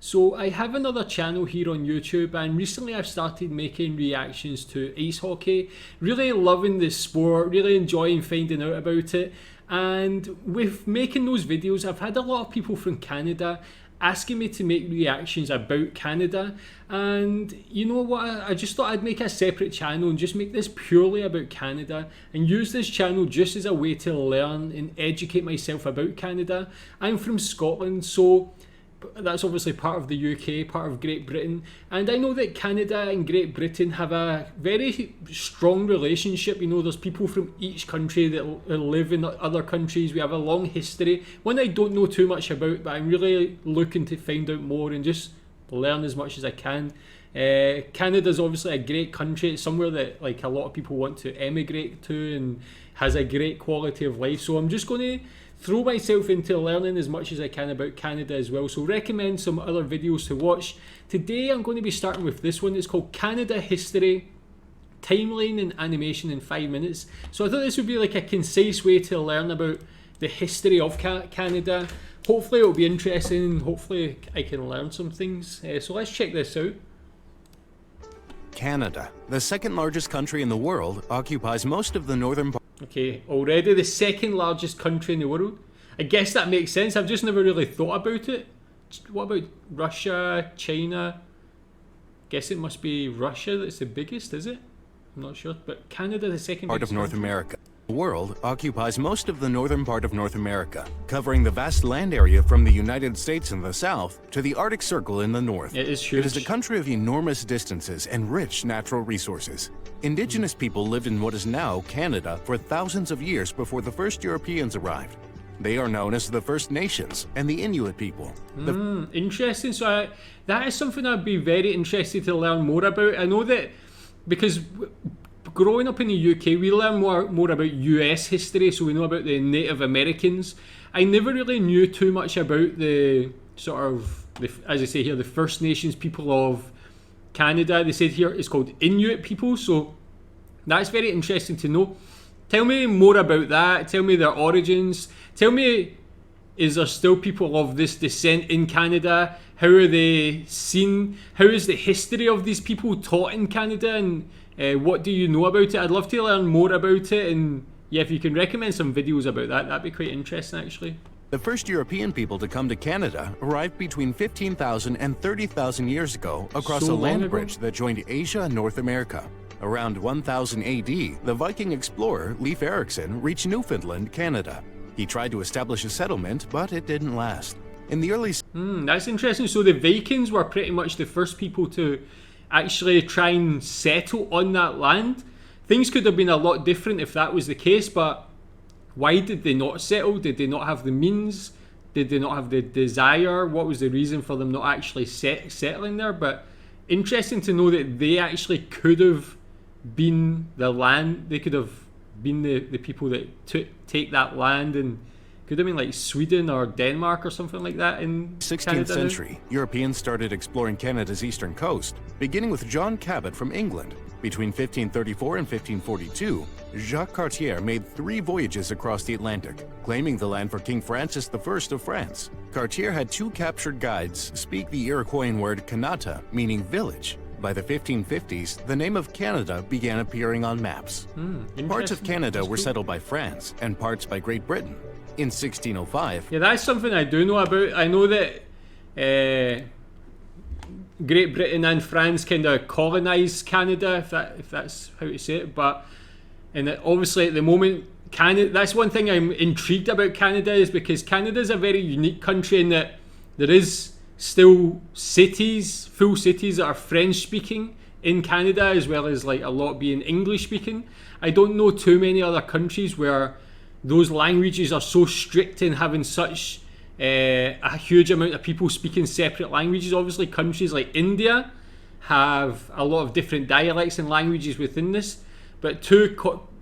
So I have another channel here on YouTube, and recently I've started making reactions to ice hockey. Really loving this sport, really enjoying finding out about it. And with making those videos, I've had a lot of people from Canada asking me to make reactions about Canada. And you know what, I just thought I'd make a separate channel and just make this purely about Canada and use this channel just as a way to learn and educate myself about Canada. I'm from Scotland, so that's obviously part of the UK, part of Great Britain, and I know that Canada and Great Britain have a very strong relationship. You know, there's people from each country that live in other countries. We have a long history, one I don't know too much about, but I'm really looking to find out more and just learn as much as I can. Canada's obviously a great country. It's somewhere that like a lot of people want to emigrate to and has a great quality of life. So I'm just going to throw myself into learning as much as I can about Canada as well. So recommend some other videos to watch. Today I'm going to be starting with this one. It's called Canada History, Timeline and Animation in 5 minutes. So I thought this would be like a concise way to learn about the history of Canada. Hopefully it'll be interesting and hopefully I can learn some things. So let's check this out. Canada, the second largest country in the world, occupies most of the northern part. Okay, already the second largest country in the world. I guess that makes sense. I've just never really thought about it. What about Russia, China? Guess it must be Russia that's the biggest, is it? I'm not sure, but Canada, the second Part of biggest North country. America. The world occupies most of the northern part of North America, covering the vast land area from the United States in the south to the Arctic Circle in the north. It is huge. It is a country of enormous distances and rich natural resources. Indigenous people lived in what is now Canada for thousands of years before the first Europeans arrived. They are known as the First Nations and the Inuit people. Interesting. So that is something I'd be very interested to learn more about. I know that because growing up in the UK, we learn more about US history, so we know about the Native Americans. I never really knew too much about the sort of, as I say here, the First Nations people of Canada. They said here it's called Inuit people, so that's very interesting to know. Tell me more about that. Tell me their origins. Tell me, is there still people of this descent in Canada? How are they seen? How is the history of these people taught in Canada? And what do you know about it? I'd love to learn more about it. And yeah, if you can recommend some videos about that, that'd be quite interesting actually. The first European people to come to Canada arrived between 15,000 and 30,000 years ago across So a long land ago? bridge that joined Asia and North America. Around 1000 AD, the Viking explorer Leif Erikson reached Newfoundland, Canada. He tried to establish a settlement, but it didn't last. In the early That's interesting. So the Vikings were pretty much the first people to actually try and settle on that land. Things could have been a lot different if that was the case, but why did they not settle? Did they not have the means? Did they not have the desire? What was the reason for them not actually settling there? But interesting to know that they actually could have been the land. They could have been the people that take that land, and could have been like Sweden or Denmark or something like that in 16th Canada now. century, Europeans started exploring Canada's eastern coast, beginning with John Cabot from England. Between 1534 and 1542, Jacques Cartier made 3 voyages across the Atlantic, claiming the land for King Francis I of France. Cartier had 2 captured guides speak the Iroquoian word Kanata, meaning village. By the 1550s, the name of Canada began appearing on maps. Parts of Interesting. Canada That's were cool. settled by France and parts by Great Britain. In 1605, Yeah, that's something I do know about. I know that Great Britain and France kind of colonised Canada, if that's how to say it. But obviously at the moment, Canada. That's one thing I'm intrigued about Canada, is because Canada is a very unique country in that there is still cities, full cities that are French speaking in Canada, as well as like a lot being English speaking. I don't know too many other countries where those languages are so strict in having such a huge amount of people speaking separate languages. Obviously countries like India have a lot of different dialects and languages within this, but two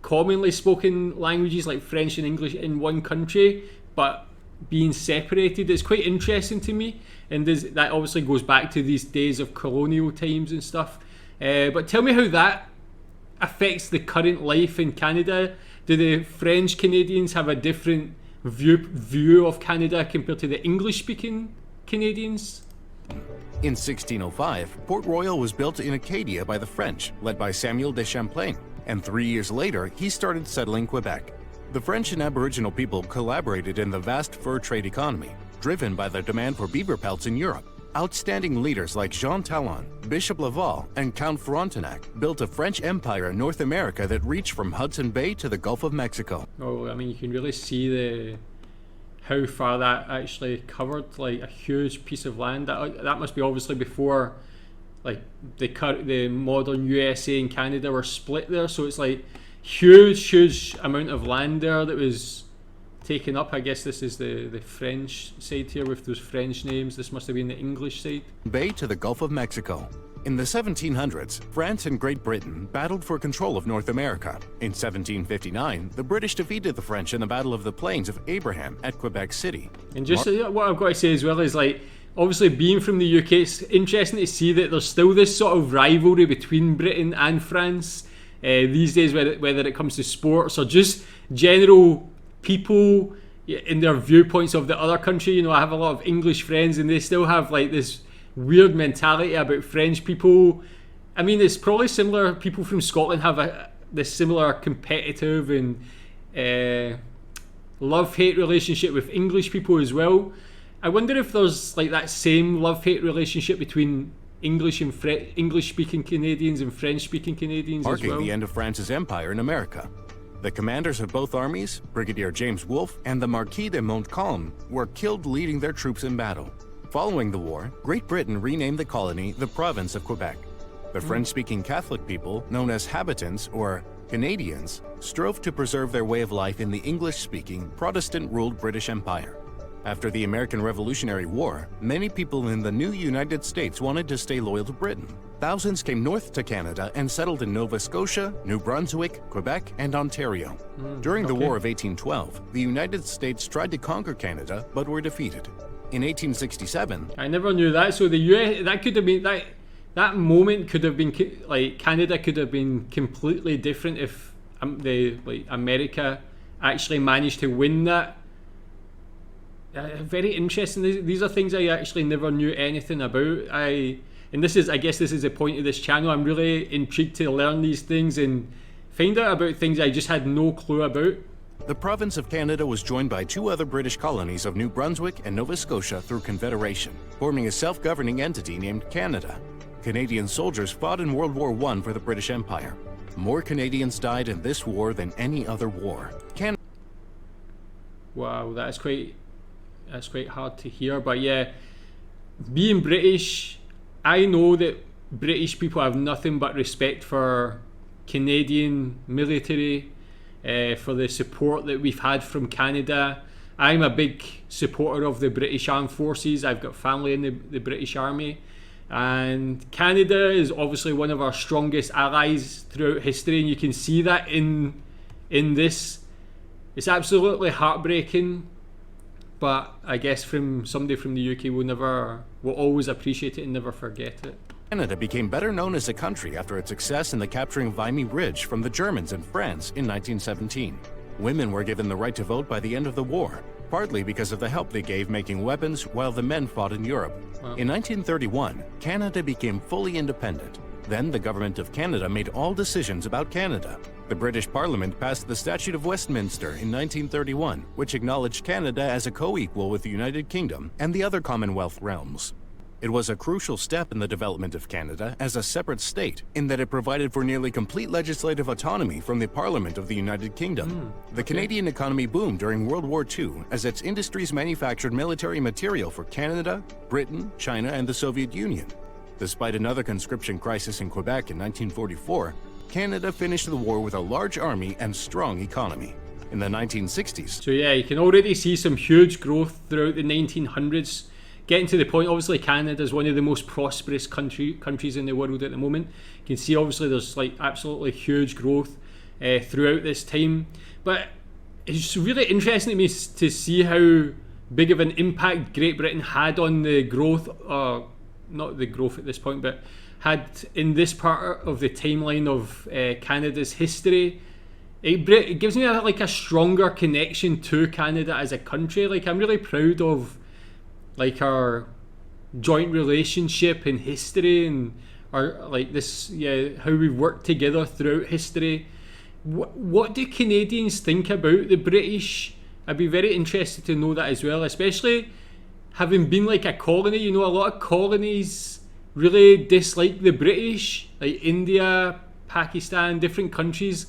commonly spoken languages like French and English in one country but being separated is quite interesting to me, and that obviously goes back to these days of colonial times and stuff. But tell me how that affects the current life in Canada. Do the French Canadians have a different view of Canada compared to the English speaking Canadians? Britain. In 1605, Port Royal was built in Acadia by the French, led by Samuel de Champlain, and 3 years later, he started settling Quebec. The French and Aboriginal people collaborated in the vast fur trade economy, driven by the demand for beaver pelts in Europe. Outstanding leaders like Jean Talon, Bishop Laval, and Count Frontenac built a French empire in North America that reached from Hudson Bay to the Gulf of Mexico. Oh, I mean, you can really see how far that actually covered, like a huge piece of land. That must be obviously before, like the modern USA and Canada were split there. So it's like huge amount of land there that was taken up. I guess this is the French side here with those French names. This must have been the English side. Bay to the Gulf of Mexico. In the 1700s, France and Great Britain battled for control of North America. In 1759, the British defeated the French in the Battle of the Plains of Abraham at Quebec City. And just what I've got to say as well is, like, obviously being from the UK, it's interesting to see that there's still this sort of rivalry between Britain and France these days, whether it comes to sports or just general people in their viewpoints of the other country. You know, I have a lot of English friends and they still have like this weird mentality about French people. I mean, it's probably similar. People from Scotland have this similar competitive and love-hate relationship with English people as well. I wonder if there's like that same love-hate relationship between English and English-speaking Canadians and French-speaking Canadians as well. Marking the end of France's empire in America. The commanders of both armies, Brigadier James Wolfe and the Marquis de Montcalm, were killed leading their troops in battle. Following the war, Great Britain renamed the colony the Province of Quebec. The French-speaking Catholic people, known as habitants or Canadians, strove to preserve their way of life in the English-speaking, Protestant-ruled British Empire. After the American Revolutionary War, many people in the new United States wanted to stay loyal to Britain. Thousands came north to Canada and settled in Nova Scotia, New Brunswick, Quebec, and Ontario. During the War of 1812, the United States tried to conquer Canada but were defeated. In 1867, I never knew that. So the US, that could have been that moment could have been like Canada could have been completely different if America actually managed to win that. Very interesting. These are things I actually never knew anything about. I guess this is the point of this channel. I'm really intrigued to learn these things and find out about things I just had no clue about. the province of Canada was joined by two other British colonies of New Brunswick and Nova Scotia through Confederation, forming a self-governing entity named Canada. Canadian soldiers fought in World War I for the British Empire. More Canadians died in this war than any other war. Wow, that's quite hard to hear, but yeah, being British, I know that British people have nothing but respect for Canadian military, for the support that we've had from Canada. I'm a big supporter of the British Armed Forces. I've got family in the British Army, and Canada is obviously one of our strongest allies throughout history, and you can see that in this. It's absolutely heartbreaking, but I guess from somebody from the UK will always appreciate it and never forget it. Canada became better known as a country after its success in the capturing of Vimy Ridge from the Germans in France in 1917. Women were given the right to vote by the end of the war, partly because of the help they gave making weapons while the men fought in Europe. Wow. In 1931, Canada became fully independent. Then the Government of Canada made all decisions about Canada. The British Parliament passed the Statute of Westminster in 1931, which acknowledged Canada as a co-equal with the United Kingdom and the other Commonwealth realms. It was a crucial step in the development of Canada as a separate state, in that it provided for nearly complete legislative autonomy from the Parliament of the United Kingdom. The Canadian economy boomed during World War II as its industries manufactured military material for Canada, Britain, China, and the Soviet Union. Despite another conscription crisis in Quebec in 1944, Canada finished the war with a large army and strong economy. In the 1960s, So yeah, you can already see some huge growth throughout the 1900s. Getting to the point, obviously Canada is one of the most prosperous countries in the world at the moment. You can see obviously there's like absolutely huge growth throughout this time. But it's really interesting to me to see how big of an impact Great Britain had on the growth, not the growth at this point, but had in this part of the timeline of Canada's history. It gives me a stronger connection to Canada as a country. Like, I'm really proud of like our joint relationship in history, and our like this, yeah, how we've worked together throughout history. What do Canadians think about the British? I'd be very interested to know that as well, especially having been like a colony. You know, a lot of colonies really dislike the British, like India, Pakistan, different countries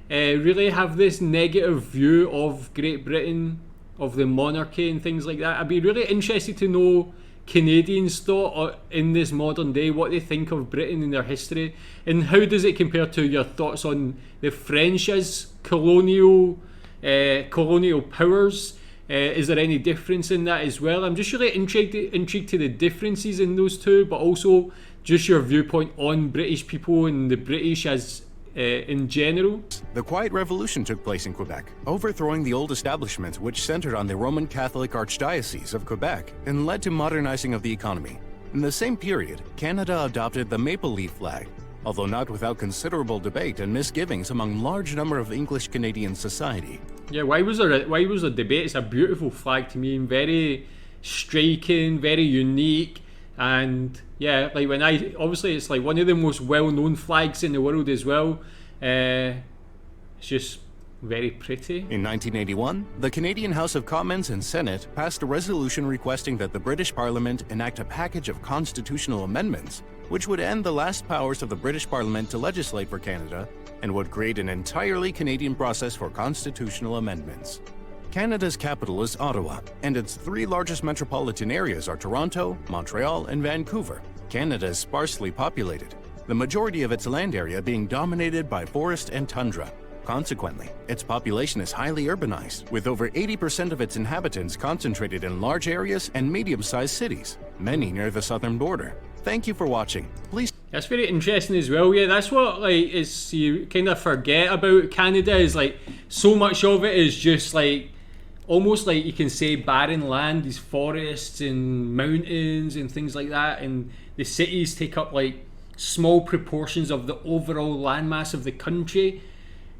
really have this negative view of Great Britain, of the monarchy and things like that. I'd be really interested to know Canadians' thought in this modern day, what they think of Britain and their history, and how does it compare to your thoughts on the French as colonial powers. Is there any difference in that as well? I'm just really intrigued to the differences in those two, but also just your viewpoint on British people and the British as in general. The Quiet Revolution took place in Quebec, overthrowing the old establishment which centered on the Roman Catholic Archdiocese of Quebec and led to modernizing of the economy. In the same period, Canada adopted the maple leaf flag, although not without considerable debate and misgivings among large number of English Canadian society. Yeah, why was there a debate? It's a beautiful flag to me, and very striking, very unique, and yeah, like obviously it's like one of the most well-known flags in the world as well. It's just very pretty. In 1981, the Canadian House of Commons and Senate passed a resolution requesting that the British Parliament enact a package of constitutional amendments which would end the last powers of the British Parliament to legislate for Canada and would create an entirely Canadian process for constitutional amendments. Canada's capital is Ottawa, and its three largest metropolitan areas are Toronto, Montreal, and Vancouver. Canada is sparsely populated, the majority of its land area being dominated by forest and tundra. Consequently, its population is highly urbanized, with over 80% of its inhabitants concentrated in large areas and medium-sized cities, many near the southern border. Thank you for watching. Please. That's very interesting as well. Yeah, that's what is you kind of forget about Canada, is like so much of it is just like almost like you can say barren land, these forests and mountains and things like that, and the cities take up like small proportions of the overall landmass of the country.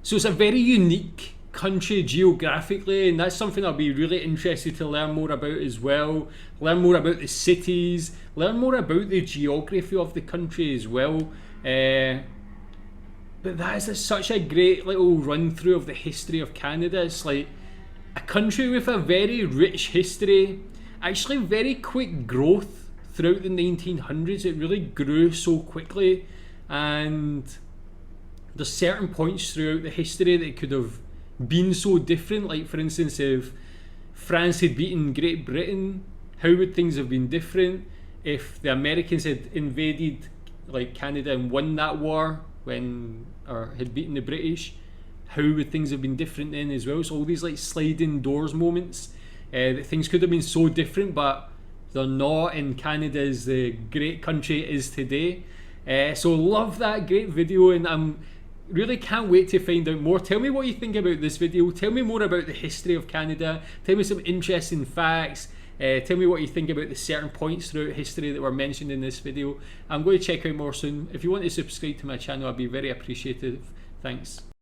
So it's a very unique country geographically, and that's something I'll be really interested to learn more about as well. Learn more about the cities, learn more about the geography of the country as well. But that is such a great little run through of the history of Canada. It's like a country with a very rich history, actually very quick growth throughout the 1900s. It really grew so quickly, and there's certain points throughout the history that could have been so different. Like for instance, if France had beaten Great Britain, how would things have been different? If the Americans had invaded like Canada and won that war or had beaten the British, how would things have been different then as well? So all these like sliding doors moments, that things could have been so different, but they're not, and Canada is the great country it is today. So love that great video, and I'm really can't wait to find out more. Tell me what you think about this video. Tell me more about the history of Canada. Tell me some interesting facts. Tell me what you think about the certain points throughout history that were mentioned in this video. I'm going to check out more soon. If you want to subscribe to my channel, I'd be very appreciative. Thanks.